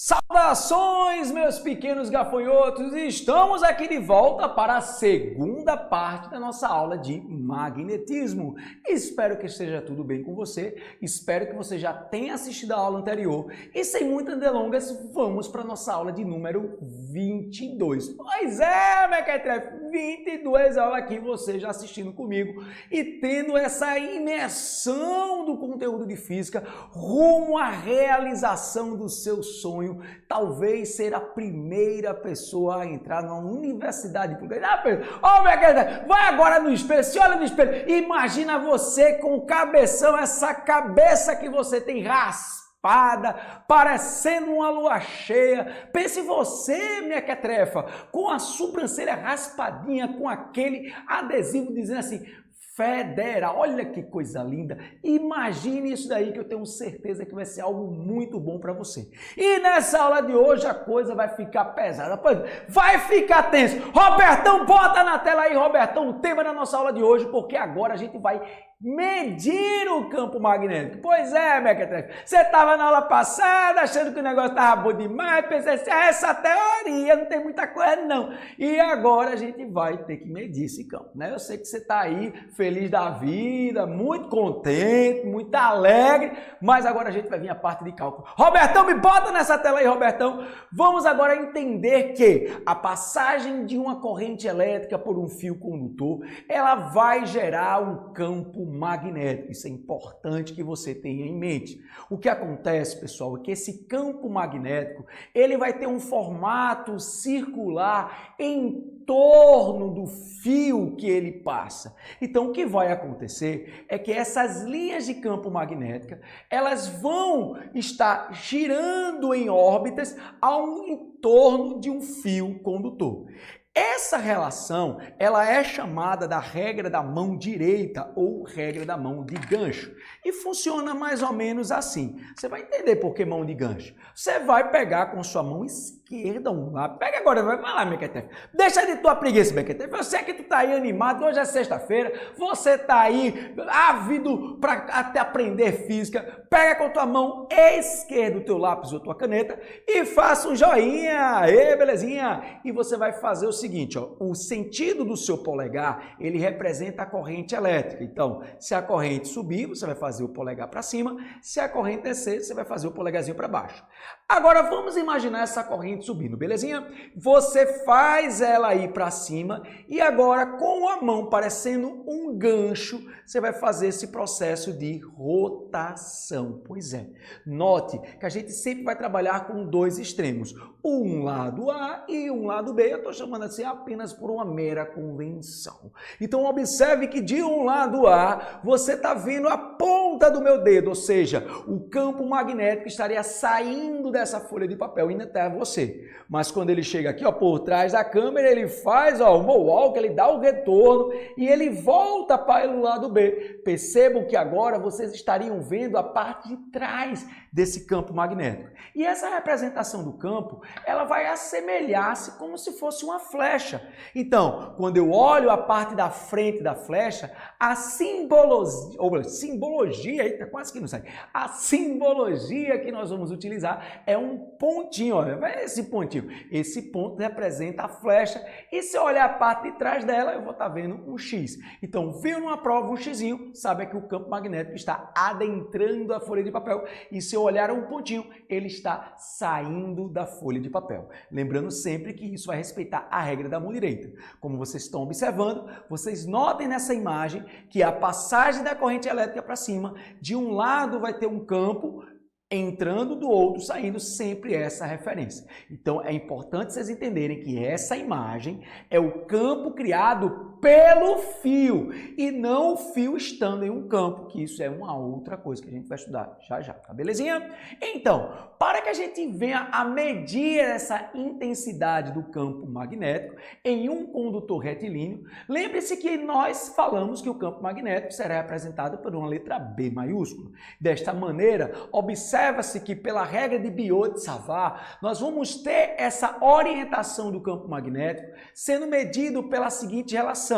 Saudações, meus pequenos gafanhotos! Estamos aqui de volta para a segunda parte da nossa aula de magnetismo. Espero que esteja tudo bem com você, espero que você já tenha assistido a aula anterior e sem muitas delongas, vamos para a nossa aula de número 22. Pois é, mequetrefe, 22 aulas aqui, você já assistindo comigo e tendo essa imersão do conteúdo de física rumo à realização do seu sonho. Talvez ser a primeira pessoa a entrar na universidade pública. Vai agora no espelho, se olha no espelho, imagina você com o cabeção, essa cabeça que você tem raspada, parecendo uma lua cheia. Pense você, mequetrefa, com a sobrancelha raspadinha, com aquele adesivo dizendo assim, Federal, olha que coisa linda, imagine isso daí que eu tenho certeza que vai ser algo muito bom para você. E nessa aula de hoje a coisa vai ficar pesada, vai ficar tenso. Robertão, bota na tela aí, Robertão, o tema da nossa aula de hoje, porque agora a gente vai medir o campo magnético. Pois é, mequetrefe, você estava na aula passada achando que o negócio estava bom demais, pensei assim, essa teoria não tem muita coisa não. E agora a gente vai ter que medir esse campo, né? Eu sei que você está aí feliz da vida, muito contente, muito alegre, mas agora a gente vai vir a parte de cálculo. Robertão, me bota nessa tela aí, Robertão. Vamos agora entender que a passagem de uma corrente elétrica por um fio condutor, ela vai gerar um campo magnético. Isso é importante que você tenha em mente. O que acontece, pessoal, é que esse campo magnético, ele vai ter um formato circular em torno do fio que ele passa. Então, o que vai acontecer é que essas linhas de campo magnética, elas vão estar girando em órbitas em torno de um fio condutor. Essa relação, ela é chamada da regra da mão direita ou regra da mão de gancho. E funciona mais ou menos assim. Você vai entender por que mão de gancho. Você vai pegar com sua mão esquerda um lado. Pega agora, vai lá, mequetrefe. Deixa de tua preguiça, mequetrefe. Eu sei que tu tá aí animado, hoje é sexta-feira, você tá aí ávido para até aprender física. Pega com tua mão esquerda o teu lápis ou tua caneta e faça um joinha. Aê, belezinha? E você vai fazer o seguinte, ó, o sentido do seu polegar, ele representa a corrente elétrica. Então, se a corrente subir, você vai fazer o polegar para cima, se a corrente descer, você vai fazer o polegarzinho para baixo. Agora, vamos imaginar essa corrente subindo, belezinha? Você faz ela ir para cima e agora, com a mão parecendo um gancho, você vai fazer esse processo de rotação. Pois é, note que a gente sempre vai trabalhar com dois extremos, um lado A e um lado B. Eu estou chamando assim apenas por uma mera convenção. Então observe que de um lado A, você está vendo a ponta do meu dedo, ou seja, o campo magnético estaria saindo dessa folha de papel indo até você. Mas quando ele chega aqui, ó, por trás da câmera, ele faz ó, o Mohawk, ele dá o retorno e ele volta para o lado B. Percebam que agora vocês estariam vendo a parte de trás desse campo magnético. E essa representação do campo, ela vai assemelhar-se como se fosse uma flecha. Então, quando eu olho a parte da frente da flecha, a simbologia, eita, quase que não sai. A simbologia que nós vamos utilizar é um pontinho, olha, esse pontinho. Esse ponto representa a flecha e se eu olhar a parte de trás dela, eu vou estar vendo um X. Então, viu numa prova um xizinho, sabe que o campo magnético está adentrando a folha de papel e se eu olhar um pontinho, ele está saindo da folha de papel. Lembrando sempre que isso vai respeitar a regra da mão direita. Como vocês estão observando, vocês notem nessa imagem que a passagem da corrente elétrica para cima, de um lado vai ter um campo entrando do outro, saindo sempre essa referência. Então é importante vocês entenderem que essa imagem é o campo criado pelo fio e não o fio estando em um campo, que isso é uma outra coisa que a gente vai estudar já já, tá belezinha? Então, para que a gente venha a medir essa intensidade do campo magnético em um condutor retilíneo, lembre-se que nós falamos que o campo magnético será representado por uma letra B maiúscula. Desta maneira, observa-se que pela regra de Biot-Savart, nós vamos ter essa orientação do campo magnético sendo medido pela seguinte relação: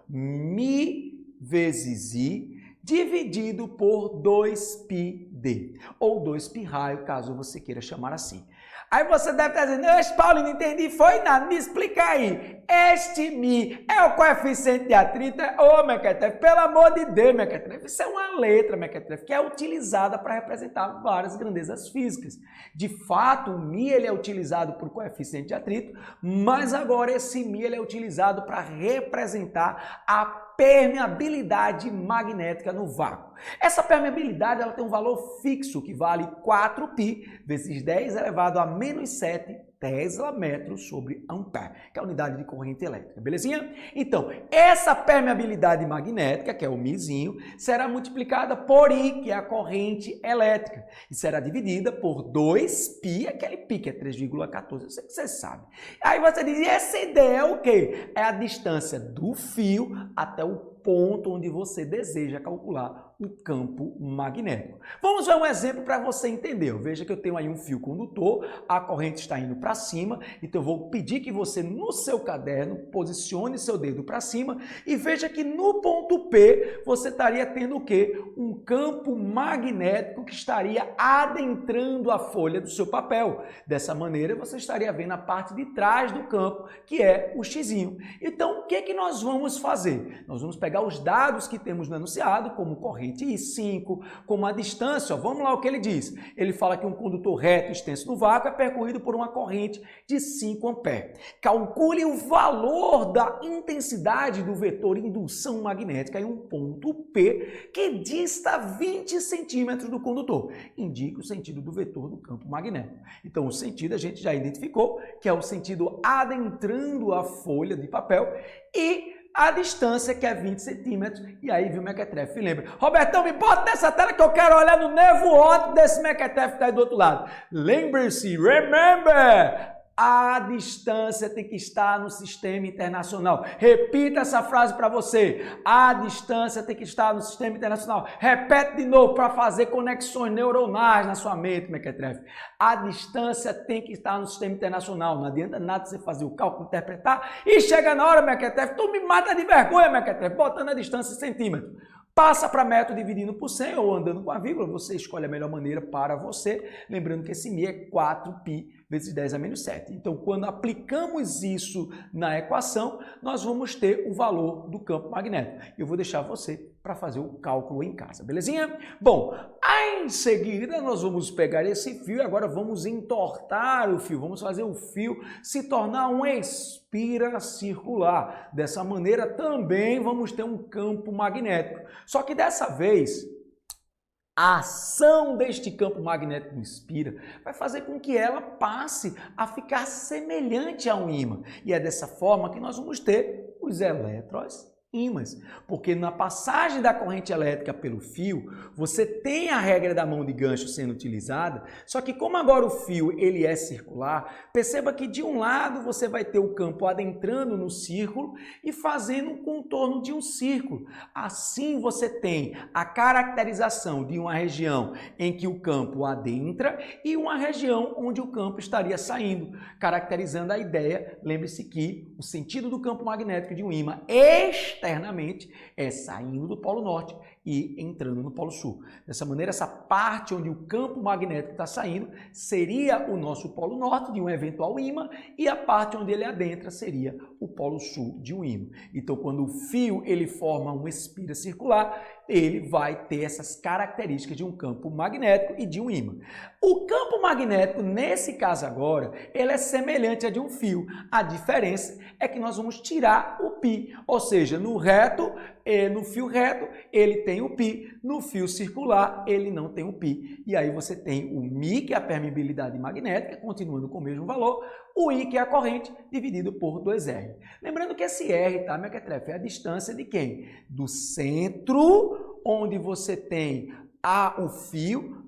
Mi vezes I dividido por 2πd, ou 2π raio, caso você queira chamar assim. Aí você deve estar dizendo, Paulo, não entendi, foi nada, me explica aí. Este Mi é o coeficiente de atrito? Ô, Mequetrefe, pelo amor de Deus, Mequetrefe, isso é uma letra, Mequetrefe, que é utilizada para representar várias grandezas físicas. De fato, o Mi ele é utilizado por coeficiente de atrito, mas agora esse Mi ele é utilizado para representar a permeabilidade magnética no vácuo. Essa permeabilidade ela tem um valor fixo que vale 4π vezes 10 elevado a menos 7 Tesla metros sobre ampere, que é a unidade de corrente elétrica, belezinha? Então, essa permeabilidade magnética, que é o Mizinho, será multiplicada por I, que é a corrente elétrica, e será dividida por 2π, aquele π que é 3,14, eu sei que você sabe. Aí você diz, e essa ideia é o quê? É a distância do fio até o ponto onde você deseja calcular o campo magnético. Vamos ver um exemplo para você entender. Veja que eu tenho aí um fio condutor, a corrente está indo para cima, então eu vou pedir que você no seu caderno posicione seu dedo para cima e veja que no ponto P você estaria tendo o quê? Um campo magnético que estaria adentrando a folha do seu papel. Dessa maneira você estaria vendo a parte de trás do campo, que é o xizinho. Então o que que nós vamos fazer? Nós vamos pegar os dados que temos no enunciado, como corrente I5, como a distância, ó, vamos lá o que ele diz. Ele fala que um condutor reto extenso no vácuo é percorrido por uma corrente de 5 amperes. Calcule o valor da intensidade do vetor indução magnética em um ponto P que dista 20 centímetros do condutor. Indica o sentido do vetor do campo magnético. Então o sentido a gente já identificou, que é o sentido adentrando a folha de papel e a distância que é 20 centímetros, e aí viu o Mequetrefe, lembra? Robertão, me bota nessa tela que eu quero olhar no nervo óptico desse Mequetrefe que está aí do outro lado. Lembre-se, remember! A distância tem que estar no sistema internacional. Repita essa frase para você. A distância tem que estar no sistema internacional. Repete de novo para fazer conexões neuronais na sua mente, Mequetrefe. A distância tem que estar no sistema internacional. Não adianta nada você fazer o cálculo, interpretar e chega na hora, Mequetrefe, tu me mata de vergonha, Mequetrefe, botando a distância em centímetros. Passa para metro dividindo por 100 ou andando com a vírgula, você escolhe a melhor maneira para você, lembrando que esse Mi é 4π vezes 10 a menos 7. Então, quando aplicamos isso na equação, nós vamos ter o valor do campo magnético. Eu vou deixar você para fazer o cálculo em casa, belezinha? Bom, em seguida nós vamos pegar esse fio e agora vamos entortar o fio, vamos fazer o fio se tornar um espira circular. Dessa maneira também vamos ter um campo magnético. Só que dessa vez, a ação deste campo magnético do espira vai fazer com que ela passe a ficar semelhante a um ímã. E é dessa forma que nós vamos ter os elétrons ímãs, porque na passagem da corrente elétrica pelo fio, você tem a regra da mão de gancho sendo utilizada, só que como agora o fio ele é circular, perceba que de um lado você vai ter o campo adentrando no círculo e fazendo um contorno de um círculo. Assim você tem a caracterização de uma região em que o campo adentra e uma região onde o campo estaria saindo, caracterizando a ideia, lembre-se que o sentido do campo magnético de um ímã externamente é saindo do Polo Norte e entrando no Polo Sul. Dessa maneira, essa parte onde o campo magnético está saindo seria o nosso Polo Norte de um eventual ímã e a parte onde ele adentra seria o Polo Sul de um ímã. Então, quando o fio ele forma uma espira circular, ele vai ter essas características de um campo magnético e de um ímã. O campo magnético, nesse caso agora, ele é semelhante a de um fio. A diferença é que nós vamos tirar o π, ou seja, no fio reto ele tem o π, no fio circular ele não tem o π. E aí você tem o Mi, que é a permeabilidade magnética, continuando com o mesmo valor, o I, que é a corrente, dividido por 2R. Lembrando que esse R, tá, Mequetrefe, é a distância de quem? Do centro, onde você tem o fio,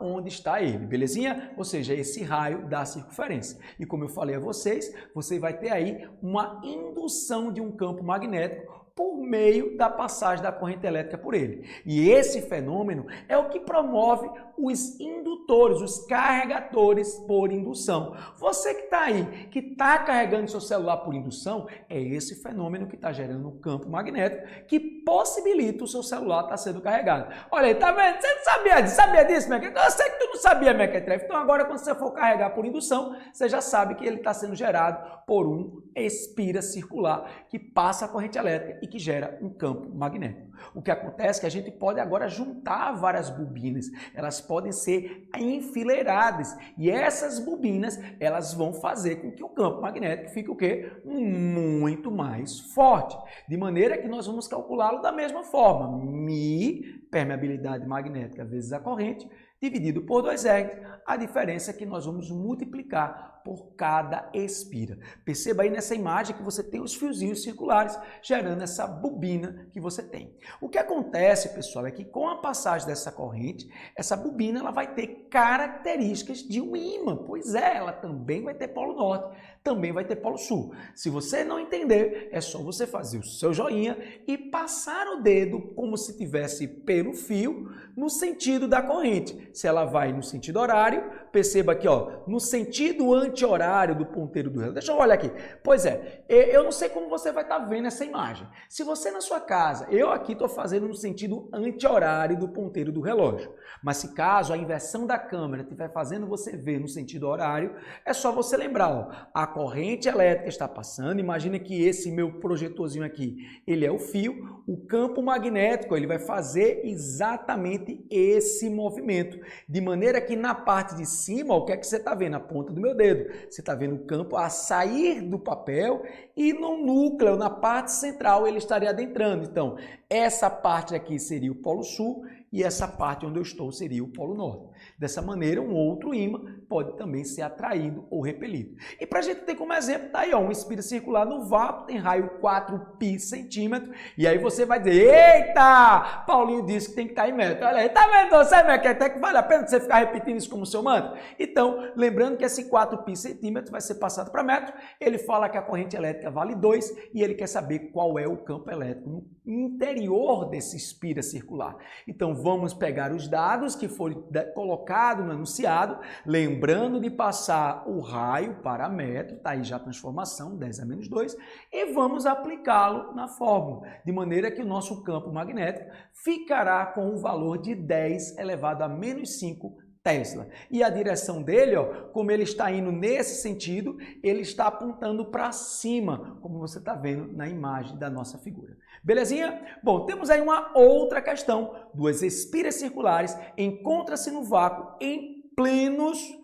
onde está ele, belezinha? Ou seja, esse raio da circunferência. E como eu falei a vocês, você vai ter aí uma indução de um campo magnético por meio da passagem da corrente elétrica por ele. E esse fenômeno é o que promove os indutores, os carregadores por indução. Você que está aí, que está carregando seu celular por indução, é esse fenômeno que está gerando um campo magnético que possibilita o seu celular estar sendo carregado. Olha aí, tá vendo? Você não sabia disso, Mequetrefe? Eu sei que tu não sabia, Mequetrefe. Então agora quando você for carregar por indução, você já sabe que ele está sendo gerado por um espira circular que passa a corrente elétrica e que gera um campo magnético. O que acontece é que a gente pode agora juntar várias bobinas, elas podem ser enfileiradas e essas bobinas elas vão fazer com que o campo magnético fique o quê? Muito mais forte, de maneira que nós vamos calculá-lo da mesma forma, Mi, permeabilidade magnética vezes a corrente, dividido por 2R, a diferença é que nós vamos multiplicar por cada espira. Perceba aí nessa imagem que você tem os fiozinhos circulares gerando essa bobina que você tem. O que acontece, pessoal, é que com a passagem dessa corrente, essa bobina ela vai ter características de um ímã. Pois é, ela também vai ter polo norte, também vai ter polo sul. Se você não entender, é só você fazer o seu joinha e passar o dedo como se tivesse pelo fio no sentido da corrente. Se ela vai no sentido horário, perceba aqui, ó, no sentido anti-horário do ponteiro do relógio. Deixa eu olhar aqui. Pois é, eu não sei como você vai estar vendo essa imagem. Se você na sua casa, eu aqui estou fazendo no sentido anti-horário do ponteiro do relógio. Mas se caso a inversão da câmera estiver fazendo você ver no sentido horário, é só você lembrar, ó, a corrente elétrica está passando, imagina que esse meu projetorzinho aqui, ele é o fio, o campo magnético, ele vai fazer exatamente esse movimento, de maneira que na parte de cima, ó, o que é que você está vendo? A ponta do meu dedo. Você está vendo o campo a sair do papel e no núcleo, na parte central, ele estaria adentrando. Então, essa parte aqui seria o polo sul e essa parte onde eu estou seria o polo norte. Dessa maneira, um outro ímã pode também ser atraído ou repelido. E para a gente ter como exemplo, tá aí ó, um espira circular no vácuo, tem raio 4π centímetro, e aí você vai dizer, eita, Paulinho disse que tem que estar em metro. Olha aí, tá vendo você, Mequetrefe, que vale a pena você ficar repetindo isso como seu mantra? Então, lembrando que esse 4π centímetro vai ser passado para metro, ele fala que a corrente elétrica vale 2 e ele quer saber qual é o campo elétrico no interior desse espira circular. Então, vamos pegar os dados que foram colocados no enunciado, lembrando de passar o raio para metro, tá aí já a transformação, 10 a menos 2, e vamos aplicá-lo na fórmula, de maneira que o nosso campo magnético ficará com o valor de 10 elevado a menos 5 Tesla. E a direção dele, ó, como ele está indo nesse sentido, ele está apontando para cima, como você está vendo na imagem da nossa figura. Belezinha? Bom, temos aí uma outra questão. Duas espiras circulares encontram-se no vácuo em plenos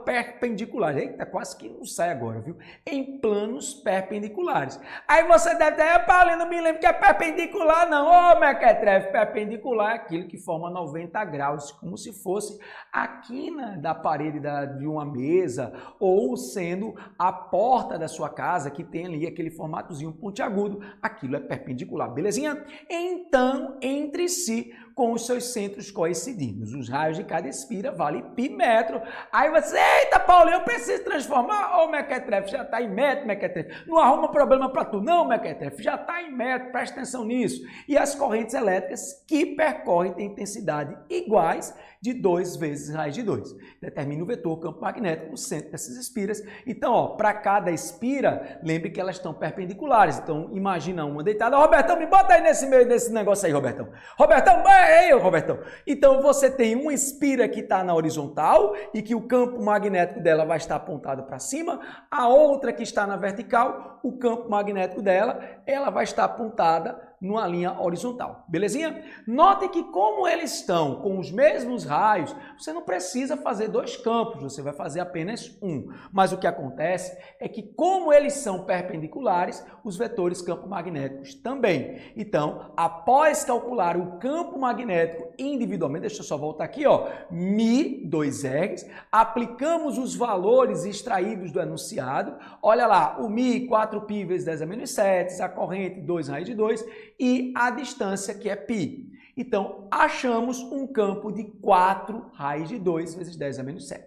perpendiculares. Eita, quase que não sai agora, viu? Em planos perpendiculares. Aí você deve ter, Paulinho, não me lembro que é perpendicular, não. Ô, Mequetrefe, perpendicular é aquilo que forma 90 graus, como se fosse a quina da parede de uma mesa, ou sendo a porta da sua casa, que tem ali aquele formatozinho pontiagudo. Aquilo é perpendicular, belezinha? Então, entre si, com os seus centros coincidindo. Os raios de cada espira vale π metro. Aí você, eita, Paulinho, eu preciso transformar. Ô, Mequetrefe, já está em metro, Mequetrefe. Não arruma problema para tu, não, Mequetrefe. Já está em metro, presta atenção nisso. E as correntes elétricas que percorrem têm intensidade iguais de 2 vezes raiz de 2. Determina o vetor campo magnético no centro dessas espiras. Então, ó, para cada espira, lembre que elas estão perpendiculares. Então, imagina uma deitada. Robertão, me bota aí nesse meio desse negócio aí, Robertão. Robertão, ei, Robertão. Então, você tem uma espira que está na horizontal e que o campo magnético dela vai estar apontado para cima. A outra que está na vertical, o campo magnético dela, ela vai estar apontada numa linha horizontal, belezinha? Note que como eles estão com os mesmos raios, você não precisa fazer 2 campos, você vai fazer apenas um. Mas o que acontece é que como eles são perpendiculares, os vetores campo magnéticos também. Então, após calcular o campo magnético individualmente, deixa eu só voltar aqui, ó, Mi, 2R, aplicamos os valores extraídos do enunciado, olha lá, o Mi 4π vezes 10 a menos 7, a corrente 2 raiz de 2, e a distância que é π. Então, achamos um campo de 4 raiz de 2 vezes 10 a menos 7.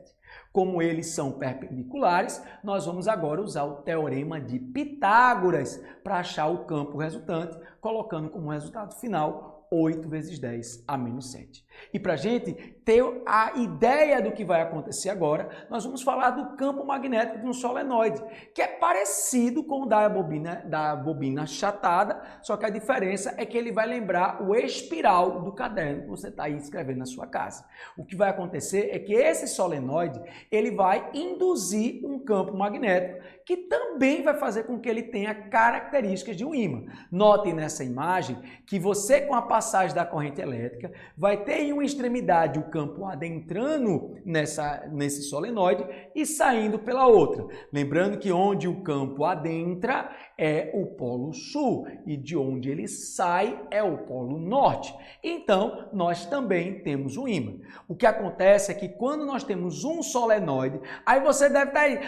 Como eles são perpendiculares, nós vamos agora usar o teorema de Pitágoras para achar o campo resultante, colocando como resultado final 8 vezes 10 a menos 7. E para a gente ter a ideia do que vai acontecer agora, nós vamos falar do campo magnético de um solenoide, que é parecido com o da bobina achatada, só que a diferença é que ele vai lembrar o espiral do caderno que você está aí escrevendo na sua casa. O que vai acontecer é que esse solenoide ele vai induzir um campo magnético que também vai fazer com que ele tenha características de um ímã. Notem nessa imagem que você, com a passagem da corrente elétrica, vai ter em uma extremidade o campo adentrando nesse solenoide e saindo pela outra. Lembrando que onde o campo adentra é o polo sul e de onde ele sai é o polo norte. Então, nós também temos um ímã. O que acontece é que quando nós temos um solenoide, aí você deve estar aí,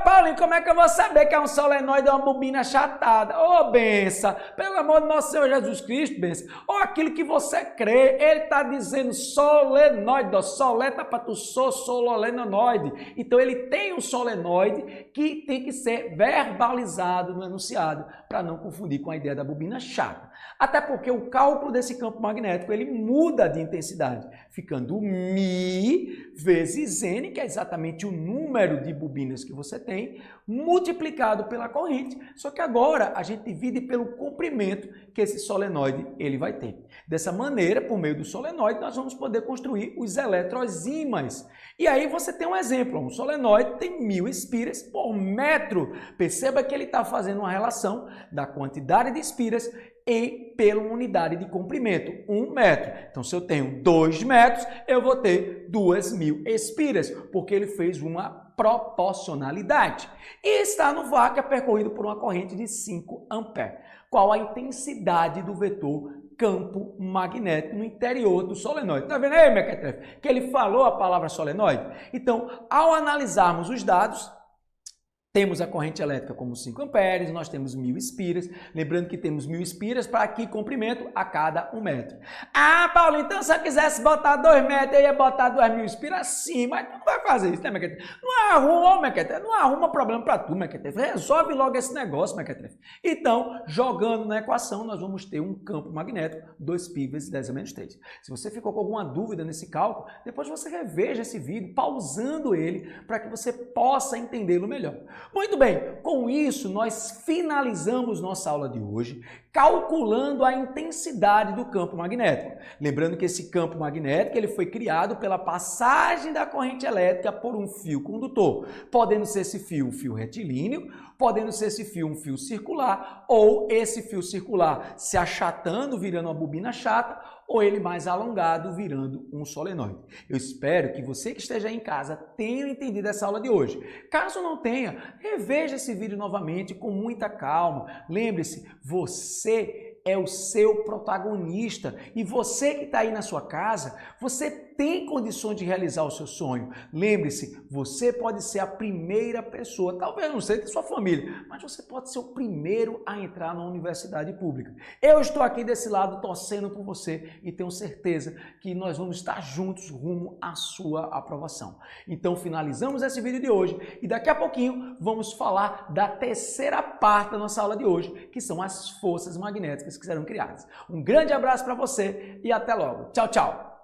Paulinho, como é que eu vou saber que é um solenoide ou uma bobina achatada? Ô, benção, pelo amor de nosso Senhor Jesus Cristo, benção. Ou aquilo que você crê, ele está dizendo solenoide, soleta para tu solenoide. Então, ele tem um solenoide que tem que ser verbalizado no enunciado, para não confundir com a ideia da bobina chata. Até porque o cálculo desse campo magnético, ele muda de intensidade, ficando Mi vezes N, que é exatamente o número de bobinas que você tem, multiplicado pela corrente, só que agora a gente divide pelo comprimento que esse solenoide ele vai ter. Dessa maneira, por meio do solenoide, nós vamos poder construir os eletroímãs. E aí você tem um exemplo, um solenoide tem 1000 espiras por metro. Perceba que ele está fazendo uma relação da quantidade de espiras pela unidade de comprimento, 1 metro. Então, se eu tenho 2 metros, eu vou ter 2000 espiras, porque ele fez uma proporcionalidade. E está no vácuo, é percorrido por uma corrente de 5 amperes. Qual a intensidade do vetor campo magnético no interior do solenoide? Tá vendo aí, Mequetrefe, que ele falou a palavra solenoide? Então, ao analisarmos os dados, temos a corrente elétrica como 5 amperes, nós temos 1000 espiras, lembrando que temos 1000 espiras para aqui comprimento a cada 1 metro. Ah, Paulo, então se eu quisesse botar 2 metros, eu ia botar 2000 espiras? Sim, mas tu não vai fazer isso, né, Mequetrefe? Não arruma problema para tu, Mequetrefe. Resolve logo esse negócio, Mequetrefe. Então, jogando na equação, nós vamos ter um campo magnético 2π vezes 10 a menos 3. Se você ficou com alguma dúvida nesse cálculo, depois você reveja esse vídeo, pausando ele, para que você possa entendê-lo melhor. Muito bem, com isso nós finalizamos nossa aula de hoje calculando a intensidade do campo magnético. Lembrando que esse campo magnético ele foi criado pela passagem da corrente elétrica por um fio condutor, podendo ser esse fio um fio retilíneo, podendo ser esse fio um fio circular, ou esse fio circular se achatando, virando uma bobina chata, ou ele mais alongado, virando um solenoide. Eu espero que você que esteja aí em casa tenha entendido essa aula de hoje. Caso não tenha, reveja esse vídeo novamente com muita calma. Lembre-se, você é o seu protagonista e você que está aí na sua casa, você tem condições de realizar o seu sonho. Lembre-se, você pode ser a primeira pessoa, talvez não seja de sua família, mas você pode ser o primeiro a entrar na universidade pública. Eu estou aqui desse lado torcendo por você e tenho certeza que nós vamos estar juntos rumo à sua aprovação. Então finalizamos esse vídeo de hoje e daqui a pouquinho vamos falar da terceira parte da nossa aula de hoje, que são as forças magnéticas que serão criadas. Um grande abraço para você e até logo. Tchau, tchau!